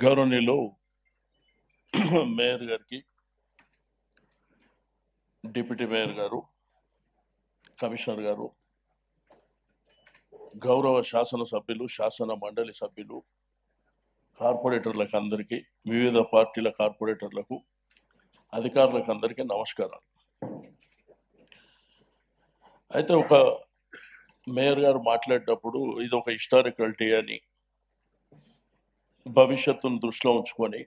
గౌరవనీయులు మేయర్ గారికి, deputy mayor గారు, కమిషనర్ గారు, గౌరవ శాసనసభ్యులు, శాసన మండలి సభ్యులు, కార్పొరేటర్లకు అందరికీ, వివిధ పార్టీల కార్పొరేటర్లకు, అధికారులకు అందరికీ నమస్కారాలు. అయితే ఒక మేయర్ గారు మాట్లాడేటప్పుడు ఇది ఒక హిస్టారికల్ డే అని, భవిష్యత్తును దృష్టిలో ఉంచుకొని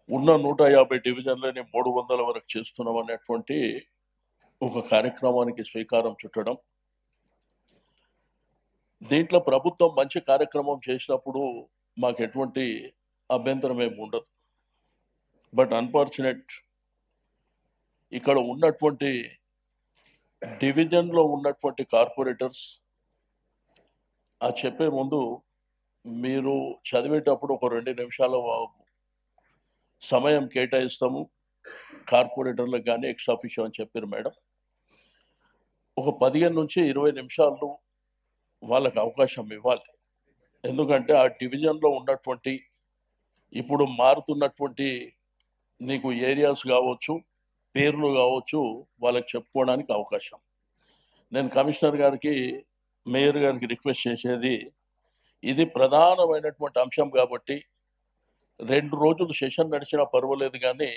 ఉన్న 150 డివిజన్లని 300 వరకు చేస్తున్నాం అనేటువంటి ఒక కార్యక్రమానికి శ్రీకారం చుట్టడం. దీంట్లో ప్రభుత్వం మంచి కార్యక్రమం చేసినప్పుడు మాకు ఎటువంటి అభ్యంతరం ఏమి ఉండదు. బట్ అన్ఫార్చునేట్ ఇక్కడ ఉన్నటువంటి డివిజన్లో ఉన్నటువంటి కార్పొరేటర్స్ ఆ చెప్పే ముందు మీరు చదివేటప్పుడు ఒక 2 నిమిషాల సమయం కేటాయిస్తాము కార్పొరేటర్లకు కానీ ఎక్స్ ఆఫీషియో అని చెప్పారు మేడం. ఒక 15 నుంచి 20 నిమిషాలు వాళ్ళకి అవకాశం ఇవ్వాలి. ఎందుకంటే ఆ డివిజన్లో ఉన్నటువంటి ఇప్పుడు మారుతున్నటువంటి నీకు ఏరియాస్ కావచ్చు, పేర్లు కావచ్చు, వాళ్ళకి చెప్పుకోవడానికి అవకాశం. నేను కమిషనర్ గారికి, మేయర్ గారికి రిక్వెస్ట్ చేసేది, ఇది ప్రధానమైనటువంటి అంశం కాబట్టి 2 రోజులు సెషన్ నడిచినా పర్వాలేదు, కానీ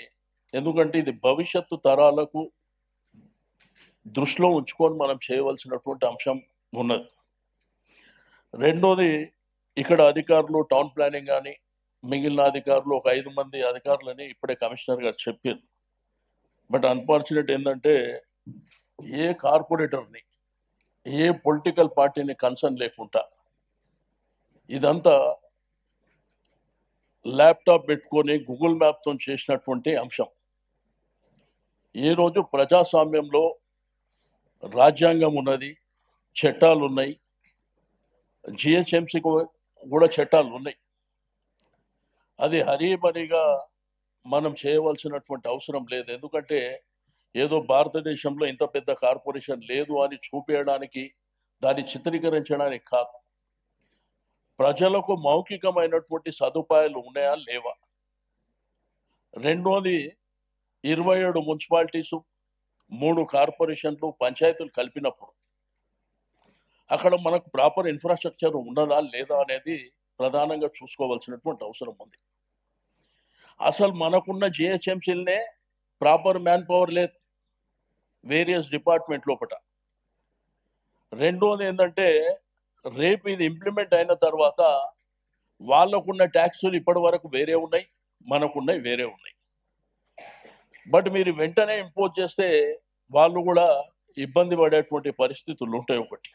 ఎందుకంటే ఇది భవిష్యత్తు తరాలకు దృష్టిలో ఉంచుకొని మనం చేయవలసినటువంటి అంశం ఉన్నది. రెండోది, ఇక్కడ అధికారులు టౌన్ ప్లానింగ్ కానీ మిగిలిన అధికారులు ఒక 5 మంది అధికారులని ఇప్పుడే కమిషనర్ గారు చెప్పారు. బట్ అన్ఫార్చునేట్ ఏంటంటే ఏ కార్పొరేటర్ని, ఏ పొలిటికల్ పార్టీని కన్సర్న్ లేకుండా ఇదంతా ల్యాప్టాప్ పెట్టుకొని గూగుల్ మ్యాప్తో చేసినటువంటి అంశం. ఈ రోజు ప్రజాస్వామ్యంలో రాజ్యాంగం ఉన్నది, చట్టాలు ఉన్నాయి, జిహెచ్ఎంసీకి కూడా చట్టాలు ఉన్నాయి. అది హరీమరిగా మనం చేయవలసినటువంటి అవసరం లేదు. ఎందుకంటే ఏదో భారతదేశంలో ఇంత పెద్ద కార్పొరేషన్ లేదు అని చూపించడానికి, దాన్ని చిత్రీకరించడానికి కాదు. ప్రజలకు మౌఖికమైనటువంటి సదుపాయాలు ఉన్నాయా లేవా. రెండోది, 27 మున్సిపాలిటీసు, 3 కార్పొరేషన్లు, పంచాయతీలు కలిపినప్పుడు అక్కడ మనకు ప్రాపర్ ఇన్ఫ్రాస్ట్రక్చర్ ఉన్నదా లేదా అనేది ప్రధానంగా చూసుకోవాల్సినటువంటి అవసరం ఉంది. అసలు మనకున్న జిహెచ్ఎంసీలనే ప్రాపర్ మ్యాన్ పవర్ లేదు వేరియస్ డిపార్ట్మెంట్ లోపల. రెండోది ఏంటంటే, రేపు ఇది ఇంప్లిమెంట్ అయిన తర్వాత వాళ్ళకున్న ట్యాక్సులు ఇప్పటి వరకు వేరే ఉన్నాయి, మనకున్నవి వేరే ఉన్నాయి. బట్ మీరు వెంటనే ఇంపోజ్ చేస్తే వాళ్ళు కూడా ఇబ్బంది పడేటువంటి పరిస్థితులు ఉంటాయి ఒకటి.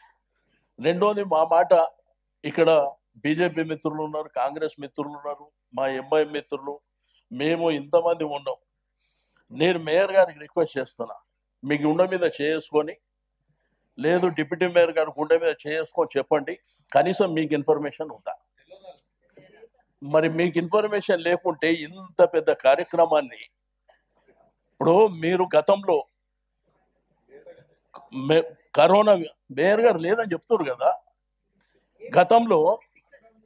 రెండోది, మా మాట ఇక్కడ బీజేపీ మిత్రులు ఉన్నారు, కాంగ్రెస్ మిత్రులు ఉన్నారు, మా ఎంఐ మిత్రులు, మేము ఇంతమంది ఉన్నాం. నేను మేయర్ గారికి రిక్వెస్ట్ చేస్తున్నా, మీ గుండె మీద చేసుకొని, లేదు డిప్యూటీ మేయర్ గారి గుండె మీద చేసుకొని చెప్పండి, కనీసం మీకు ఇన్ఫర్మేషన్ ఉందా. మరి మీకు ఇన్ఫర్మేషన్ లేకుంటే ఇంత పెద్ద కార్యక్రమాన్ని, ఇప్పుడు మీరు గతంలో కరోనా మేయర్ గారు లేదని చెప్తారు కదా, గతంలో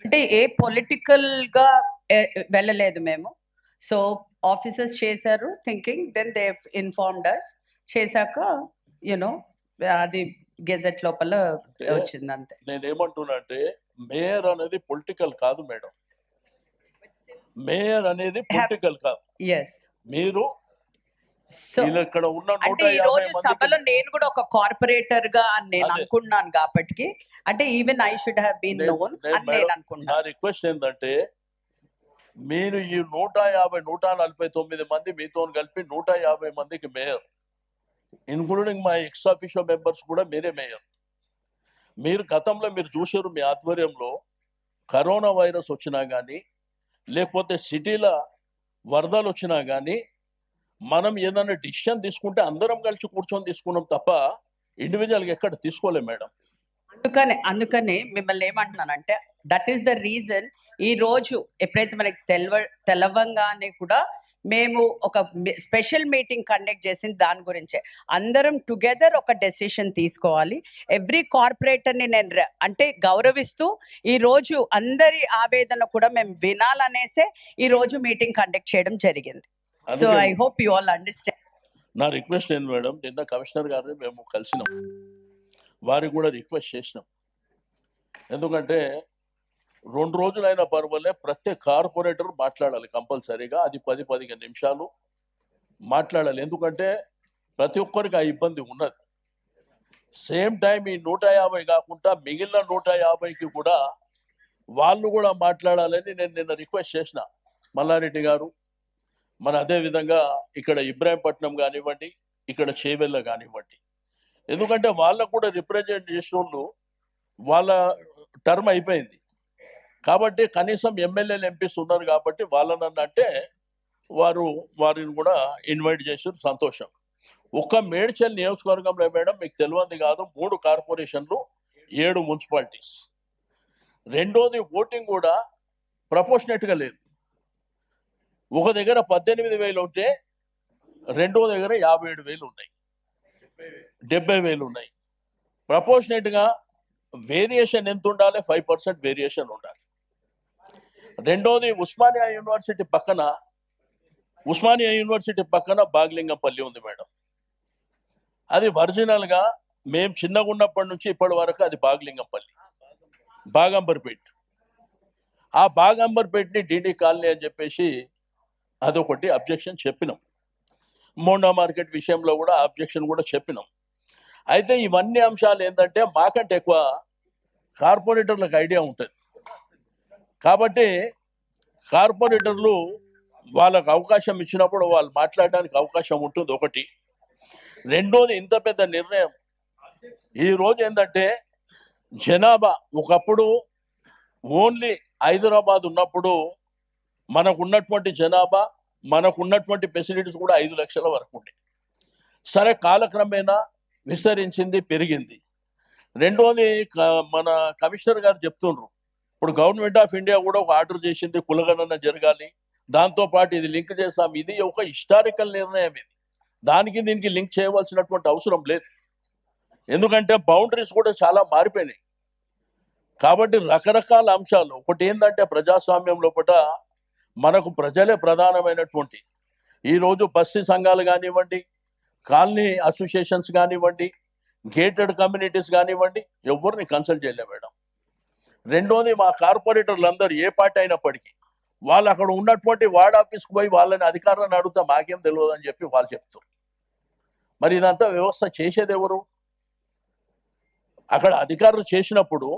అంటే ఏ పొలిటికల్ గా వెళ్ళలేదు మేము. సో ఆఫీసర్స్ చేశారు థింకింగ్, దెన్ దే ఇన్ఫార్మ్డ్ అస్. చేశాక యునో అది గెజెట్ లోపల వచ్చింది అంతే. నేనేమంటున్నా అంటే, మేయర్ అనేది పొలిటికల్ కాదు మేడం, మేయర్ అనేది పొలిటికల్ కాదు. ఎస్, మీరు ఇక్కడ ఉన్న అంటే ఈ రోజు సభలో నేను కూడా ఒక కార్పొరేటర్ గా నేను అనుకున్నాను కాబట్టి, అంటే even I should have been known అని నేను అనుకున్నాను. నా రిక్వెస్ట్ ఏంటంటే, మీరు ఈ 149 మంది మీతో కలిపి 150 మందికి మేయర్, ఇన్క్లూడింగ్ మా ఎక్స్ ఆఫీషియో మెంబర్స్ కూడా మీరే మేయర్. మీరు గతంలో మీరు చూసారు, మీ ఆధ్వర్యంలో కరోనా వైరస్ వచ్చినా కానీ, లేకపోతే సిటీల వరదలు వచ్చినా కానీ, మనం ఏదైనా డిసిషన్ తీసుకుంటే అందరం కలిసి కూర్చొని తీసుకున్నాం తప్ప ఇండివిజువల్గా ఎక్కడ తీసుకోలేం మేడం. అందుకనే మిమ్మల్ని ఏమంటున్నానంటే, దట్ ఈస్ ద రీజన్ ఈ రోజు ఎప్పుడైతే మనకి తెలవంగానే కూడా మేము ఒక స్పెషల్ మీటింగ్ కండక్ట్ చేసింది దాని గురించే. అందరం టుగెదర్ ఒక డెసిషన్ తీసుకోవాలి. ఎవ్రీ కార్పొరేటర్ని నేను అంటే గౌరవిస్తూ ఈ రోజు అందరి ఆవేదన కూడా మేము వినాలనేసే ఈ రోజు మీటింగ్ కండక్ట్ చేయడం జరిగింది. So I hope you all understand. నా రిక్వెస్ట్ ఏంది మేడం, నిన్న కమిషనర్ గారిని మేము కలిసినాం, వారికి కూడా రిక్వెస్ట్ చేసినాం. ఎందుకంటే 2 రోజులైనా పర్వాలే, ప్రతి కార్పొరేటర్ మాట్లాడాలి కంపల్సరీగా. అది 10-15 నిమిషాలు మాట్లాడాలి. ఎందుకంటే ప్రతి ఒక్కరికి ఆ ఇబ్బంది ఉన్నది. సేమ్ టైం ఈ 150 కాకుండా మిగిలిన 150కి కూడా వాళ్ళు కూడా మాట్లాడాలని నేను నిన్న రిక్వెస్ట్ చేసిన. మల్లారెడ్డి గారు, మన అదేవిధంగా ఇక్కడ ఇబ్రాహీంపట్నం కానివ్వండి, ఇక్కడ చేవెళ్ళ కానివ్వండి. ఎందుకంటే వాళ్ళకు కూడా రిప్రజెంట్ చేసిన వాళ్ళు వాళ్ళ టర్మ్ అయిపోయింది కాబట్టి కనీసం ఎమ్మెల్యేలు ఎంపీస్ ఉన్నారు కాబట్టి వాళ్ళని అంటే వారిని కూడా ఇన్వైట్ చేసారు. సంతోషం. ఒక్క మేడ్చల్ నియోజకవర్గంలో మేడం మీకు తెలియంది కాదు, 3 కార్పొరేషన్లు, 7 మున్సిపాలిటీస్. రెండోది ఓటింగ్ కూడా ప్రపోర్షనేట్గా లేదు. ఒక దగ్గర 18,000 ఉంటే రెండో దగ్గర 57,000 ఉన్నాయి, 70,000 ఉన్నాయి. ప్రపోర్షనేట్గా వేరియేషన్ ఎంత ఉండాలి? 5% వేరియేషన్ ఉండాలి. రెండోది ఉస్మానియా యూనివర్సిటీ పక్కన బాగ్లింగంపల్లి ఉంది మేడం. అది ఒరిజినల్గా మేము చిన్నగా ఉన్నప్పటి నుంచి ఇప్పటి వరకు అది బాగ్లింగంపల్లి, బాగంబర్పేట్. ఆ బాగంబర్పేట్ని డీడీ కాలనీ అని చెప్పేసి అదొకటి అబ్జెక్షన్ చెప్పినాం. మోండా మార్కెట్ విషయంలో కూడా అబ్జెక్షన్ కూడా చెప్పినాం. అయితే ఇవన్నీ అంశాలు ఏంటంటే మాకంటే ఎక్కువ కార్పొరేటర్లకు ఐడియా ఉంటుంది కాబట్టి కార్పొరేటర్లు వాళ్ళకు అవకాశం ఇచ్చినప్పుడు వాళ్ళు మాట్లాడడానికి అవకాశం ఉంటుంది ఒకటి. రెండోది ఇంత పెద్ద నిర్ణయం ఈరోజు ఏంటంటే జనాభా ఒకప్పుడు ఓన్లీ హైదరాబాద్ ఉన్నప్పుడు మనకున్నటువంటి జనాభా, మనకున్నటువంటి ఫెసిలిటీస్ కూడా 5 లక్షల వరకు ఉండే. సరే కాలక్రమేణా విస్తరించింది, పెరిగింది. రెండోది మన కమిషనర్ గారు చెప్తుండ్రు, ఇప్పుడు గవర్నమెంట్ ఆఫ్ ఇండియా కూడా ఒక ఆర్డర్ చేసింది కులగణన జరగాలి, దాంతోపాటు ఇది లింక్ చేస్తాం. ఇది ఒక హిస్టారికల్ నిర్ణయం. ఇది దానికి దీనికి లింక్ చేయవలసినటువంటి అవసరం లేదు. ఎందుకంటే బౌండరీస్ కూడా చాలా మారిపోయినాయి కాబట్టి రకరకాల అంశాలు. ఒకటి ఏంటంటే ప్రజాస్వామ్యం లోపల మనకు ప్రజలే ప్రధానమైనటువంటి. ఈరోజు బస్తీ సంఘాలు కానివ్వండి, కాలనీ అసోసియేషన్స్ కానివ్వండి, గేటెడ్ కమ్యూనిటీస్ కానివ్వండి, ఎవరిని కన్సల్ట్ చేయలే మేడం. రెండోది మా కార్పొరేటర్లు అందరూ ఏ పార్టీ అయినప్పటికీ వాళ్ళు అక్కడ ఉన్నటువంటి వార్డ్ ఆఫీస్కి పోయి వాళ్ళని అధికారులను అడుగుతా మాకేం తెలియదు అని చెప్పి వాళ్ళు చెప్తారు. మరి ఇదంతా వ్యవస్థ చేసేది ఎవరు? అక్కడ అధికారులు చేసినప్పుడు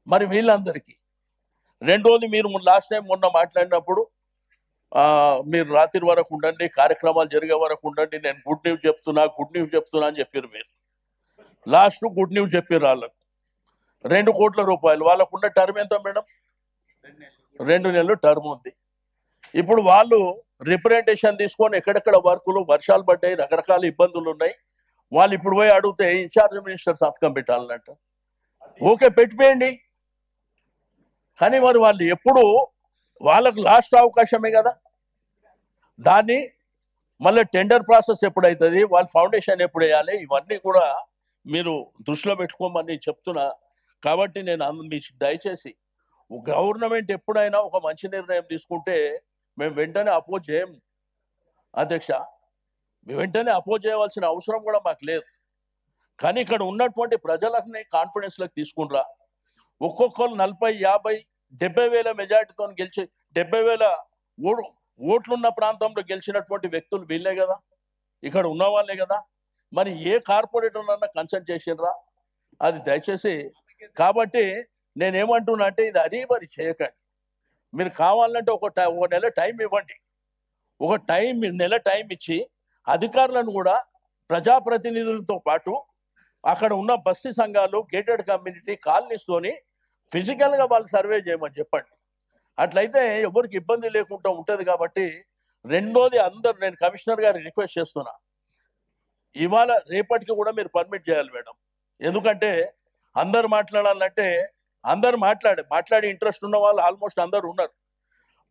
మరి వీళ్ళందరికీ. రెండోది మీరు లాస్ట్ టైం మొన్న మాట్లాడినప్పుడు మీరు రాత్రి వరకు ఉండండి, కార్యక్రమాలు జరిగే వరకు ఉండండి, నేను గుడ్ న్యూస్ చెప్తున్నా అని చెప్పారు. మీరు లాస్ట్ గుడ్ న్యూస్ చెప్పారు వాళ్ళకు 2 కోట్ల రూపాయలు. వాళ్ళకున్న టర్మ్ ఎంత మేడం? 2 నెలలు టర్మ్ ఉంది. ఇప్పుడు వాళ్ళు రిప్రజెంటేషన్ తీసుకొని ఎక్కడెక్కడ వర్కులు, వర్షాలు పడ్డాయి, రకరకాల ఇబ్బందులు ఉన్నాయి. వాళ్ళు ఇప్పుడు పోయి అడిగితే ఇన్ఛార్జ్ మినిస్టర్ సంతకం పెట్టాలంట. ఓకే, పెట్టిపోయండి. కానీ మరి వాళ్ళు ఎప్పుడు వాళ్ళకు లాస్ట్ అవకాశమే కదా. దాన్ని మళ్ళీ టెండర్ ప్రాసెస్ ఎప్పుడైతుంది, వాళ్ళ ఫౌండేషన్ ఎప్పుడు వేయాలి, ఇవన్నీ కూడా మీరు దృష్టిలో పెట్టుకోమని చెప్తున్నా. కాబట్టి నేను మీకు దయచేసి గవర్నమెంట్ ఎప్పుడైనా ఒక మంచి నిర్ణయం తీసుకుంటే మేము వెంటనే అపోజ్ చేయం అధ్యక్ష. వెంటనే అపోజ్ చేయవలసిన అవసరం కూడా మాకు లేదు. కానీ ఇక్కడ ఉన్నటువంటి ప్రజలని కాన్ఫిడెన్స్లోకి తీసుకుంటారా? ఒక్కొక్కరు 40, 50, 70,000 మెజార్టీతో గెలిచి 70,000 ఓట్లున్న ప్రాంతంలో గెలిచినటువంటి వ్యక్తులు వీళ్ళే కదా, ఇక్కడ ఉన్న వాళ్ళే కదా. మరి ఏ కార్పొరేటర్ అన్నా కన్సల్ట్ చేసిండ్రా? అది దయచేసి. కాబట్టి నేనేమంటున్నా అంటే ఇది అరీబరి చేయకండి. మీరు కావాలంటే ఒక నెల టైం ఇవ్వండి. నెల టైం ఇచ్చి అధికారులను కూడా ప్రజాప్రతినిధులతో పాటు అక్కడ ఉన్న బస్తీ సంఘాలు, గేటెడ్ కమ్యూనిటీ, కాలనీస్తోని ఫిజికల్గా వాళ్ళు సర్వే చేయమని చెప్పండి. అట్లయితే ఎవరికి ఇబ్బంది లేకుండా ఉంటుంది. కాబట్టి రెండోది నేను కమిషనర్ గారికి రిక్వెస్ట్ చేస్తున్నా, ఇవాళ రేపటికి కూడా మీరు పర్మిట్ చేయాలి మేడం. ఎందుకంటే అందరు మాట్లాడాలంటే అందరు మాట్లాడి ఇంట్రెస్ట్ ఉన్న వాళ్ళు ఆల్మోస్ట్ అందరు ఉన్నారు.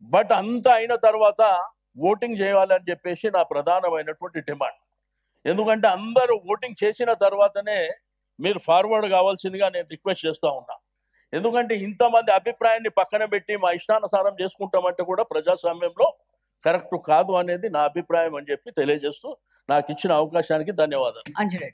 బట్ అంతా అయిన తర్వాత ఓటింగ్ చేయాలని చెప్పేసి నా ప్రధానమైనటువంటి డిమాండ్. ఎందుకంటే అందరూ ఓటింగ్ చేసిన తర్వాతనే మీరు ఫార్వర్డ్ కావాల్సిందిగా నేను రిక్వెస్ట్ చేస్తా ఉన్నా. ఎందుకంటే ఇంతమంది అభిప్రాయాన్ని పక్కన పెట్టి మా ఇష్టానుసారం చేసుకుంటామంటే కూడా ప్రజాస్వామ్యంలో కరెక్ట్ కాదు అనేది నా అభిప్రాయం అని చెప్పి తెలియజేస్తూ నాకు ఇచ్చిన అవకాశానికి ధన్యవాదాలు. అంజలి.